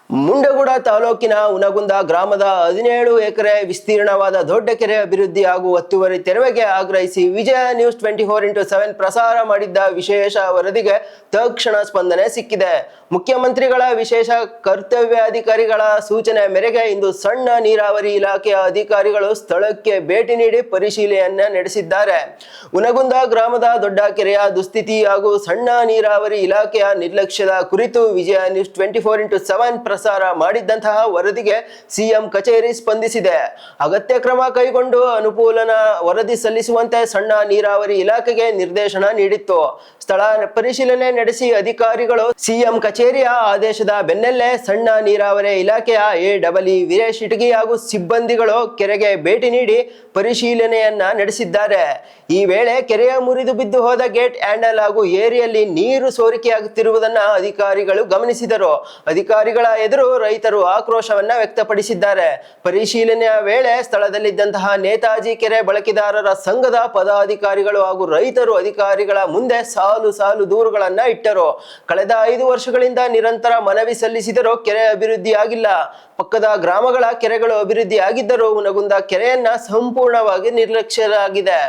ಮುಂಡಗೋಡ ತಾಲೂಕಿನ ಉನಗುಂದ ಗ್ರಾಮದ 17 ಎಕರೆ ವಿಸ್ತೀರ್ಣವಾದ ದೊಡ್ಡ ಕೆರೆ ಅಭಿವೃದ್ಧಿ ಹಾಗೂ ಒತ್ತುವರಿ ತೆರವಿಗೆ ಆಗ್ರಹಿಸಿ ವಿಜಯ ನ್ಯೂಸ್ 24x7 ಪ್ರಸಾರ ಮಾಡಿದ್ದ ವಿಶೇಷ ವರದಿಗೆ ತಕ್ಷಣ ಸ್ಪಂದನೆ ಸಿಕ್ಕಿದೆ. ಮುಖ್ಯಮಂತ್ರಿಗಳ ವಿಶೇಷ ಕರ್ತವ್ಯಾಧಿಕಾರಿಗಳ ಸೂಚನೆ ಮೇರೆಗೆ ಇಂದು ಸಣ್ಣ ನೀರಾವರಿ ಇಲಾಖೆಯ ಅಧಿಕಾರಿಗಳು ಸ್ಥಳಕ್ಕೆ ಭೇಟಿ ನೀಡಿ ಪರಿಶೀಲನೆ ನಡೆಸಿದ್ದಾರೆ. ಉನಗುಂದ ಗ್ರಾಮದ ದೊಡ್ಡ ಕೆರೆಯ ದುಸ್ಥಿತಿ ಹಾಗೂ ಸಣ್ಣ ನೀರಾವರಿ ಇಲಾಖೆಯ ನಿರ್ಲಕ್ಷ್ಯದ ಕುರಿತು ವಿಜಯ ನ್ಯೂಸ್ 24x7 ಪ್ರಸಾರ ಮಾಡಿದ್ದಂತಹ ವರದಿಗೆ ಸಿಎಂ ಕಚೇರಿ ಸ್ಪಂದಿಸಿದೆ. ಅಗತ್ಯ ಕ್ರಮ ಕೈಗೊಂಡು ಅನುಕೂಲನ ವರದಿ ಸಲ್ಲಿಸುವಂತೆ ಸಣ್ಣ ನೀರಾವರಿ ಇಲಾಖೆಗೆ ನಿರ್ದೇಶನ ನೀಡಿತ್ತು. ಸ್ಥಳ ಪರಿಶೀಲನೆ ನಡೆಸಿ ಅಧಿಕಾರಿಗಳು ಸಿಎಂ ಕಚೇರಿಯ ಆದೇಶದ ಬೆನ್ನಲ್ಲೇ ಸಣ್ಣ ನೀರಾವರಿ ಇಲಾಖೆಯ ಎ ವೀರೇಶ್ ಇಟಗಿ ಹಾಗೂ ಸಿಬ್ಬಂದಿಗಳು ಕೆರೆಗೆ ಭೇಟಿ ನೀಡಿ ಪರಿಶೀಲನೆಯನ್ನ ನಡೆಸಿದ್ದಾರೆ. ಈ ವೇಳೆ ಕೆರೆಯ ಮುರಿದು ಬಿದ್ದು ಹೋದ ಗೇಟ್ ಹ್ಯಾಂಡಲ್ ಹಾಗೂ ಏರಿಯಲ್ಲಿ ನೀರು ಸೋರಿಕೆಯಾಗುತ್ತಿರುವುದನ್ನು ಅಧಿಕಾರಿಗಳು ಗಮನಿಸಿದರು. ಅಧಿಕಾರಿಗಳ ಎದುರು ರೈತರು ಆಕ್ರೋಶವನ್ನ ವ್ಯಕ್ತಪಡಿಸಿದ್ದಾರೆ. ಪರಿಶೀಲನೆಯ ವೇಳೆ ಸ್ಥಳದಲ್ಲಿದ್ದಂತಹ ನೇತಾಜಿ ಕೆರೆ ಬಳಕೆದಾರರ ಸಂಘದ ಪದಾಧಿಕಾರಿಗಳು ಹಾಗೂ ರೈತರು ಅಧಿಕಾರಿಗಳ ಮುಂದೆ ಸಾಲು ಸಾಲು ದೂರುಗಳನ್ನ ಇಟ್ಟರು. ಕಳೆದ 5 ವರ್ಷಗಳಿಂದ ನಿರಂತರ ಮನವಿ ಸಲ್ಲಿಸಿದರೂ ಕೆರೆ ಅಭಿವೃದ್ಧಿ ಆಗಿಲ್ಲ. ಪಕ್ಕದ ಗ್ರಾಮಗಳ ಕೆರೆಗಳು ಅಭಿವೃದ್ಧಿ ಆಗಿದ್ದರೂ ಉನಗುಂದ ಕೆರೆಯನ್ನ ಸಂಪೂರ್ಣವಾಗಿ ನಿರ್ಲಕ್ಷ್ಯರಾಗಿದೆ.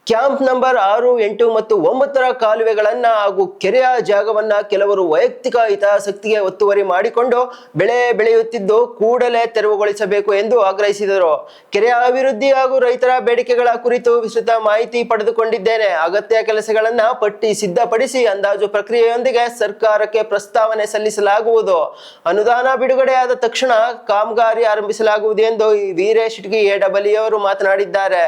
ಕ್ಯಾಂಪ್ ನಂಬರ್ 6, 8 ಮತ್ತು 9ರ ಕಾಲುವೆಗಳನ್ನ ಹಾಗೂ ಕೆರೆಯ ಜಾಗವನ್ನ ಕೆಲವರು ವೈಯಕ್ತಿಕ ಹಿತಾಸಕ್ತಿಗೆ ಒತ್ತುವರಿ ಮಾಡಿಕೊಂಡು ಬೆಳೆ ಬೆಳೆಯುತ್ತಿದ್ದು ಕೂಡಲೇ ತೆರವುಗೊಳಿಸಬೇಕು ಎಂದು ಆಗ್ರಹಿಸಿದರು. ಕೆರೆಯ ಅಭಿವೃದ್ಧಿ ಹಾಗೂ ರೈತರ ಬೇಡಿಕೆಗಳ ಕುರಿತು ವಿಸ್ತೃತ ಮಾಹಿತಿ ಪಡೆದುಕೊಂಡಿದ್ದೇನೆ. ಅಗತ್ಯ ಕೆಲಸಗಳನ್ನ ಪಟ್ಟಿ ಸಿದ್ಧಪಡಿಸಿ ಅಂದಾಜು ಪ್ರಕ್ರಿಯೆಯೊಂದಿಗೆ ಸರ್ಕಾರಕ್ಕೆ ಪ್ರಸ್ತಾವನೆ ಸಲ್ಲಿಸಲಾಗುವುದು. ಅನುದಾನ ಬಿಡುಗಡೆಯಾದ ತಕ್ಷಣ ಕಾಮಗಾರಿ ಆರಂಭಿಸಲಾಗುವುದು ಎಂದು ವೀರೇಶ್ ಇಟಗಿ ಎ ಅವರು ಮಾತನಾಡಿದ್ದಾರೆ.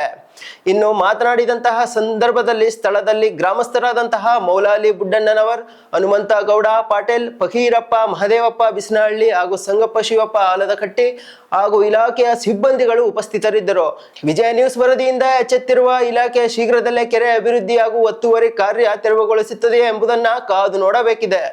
ಇನ್ನು ಮಾತನಾಡಿದಂತಹ ಸಂದರ್ಭದಲ್ಲಿ ಸ್ಥಳದಲ್ಲಿ ಗ್ರಾಮಸ್ಥರಾದಂತಹ ಮೌಲಾಲಿ ಬುಡ್ಡಣ್ಣನವರ್, ಹನುಮಂತ ಗೌಡ ಪಾಟೇಲ್, ಫಕೀರಪ್ಪ ಮಹದೇವಪ್ಪ ಬಿಸನಹಳ್ಳಿ ಹಾಗೂ ಸಂಗಪ್ಪ ಶಿವಪ್ಪ ಆಲದಕಟ್ಟಿ ಹಾಗೂ ಇಲಾಖೆಯ ಸಿಬ್ಬಂದಿಗಳು ಉಪಸ್ಥಿತರಿದ್ದರು. ವಿಜಯ ನ್ಯೂಸ್ ವರದಿಯಿಂದ ಎಚ್ಚೆತ್ತಿರುವ ಇಲಾಖೆ ಶೀಘ್ರದಲ್ಲೇ ಕೆರೆ ಅಭಿವೃದ್ಧಿ ಹಾಗೂ ಒತ್ತುವರಿ ಕಾರ್ಯ ತೆರವುಗೊಳಿಸುತ್ತದೆ ಎಂಬುದನ್ನು ಕಾದು ನೋಡಬೇಕಿದೆ.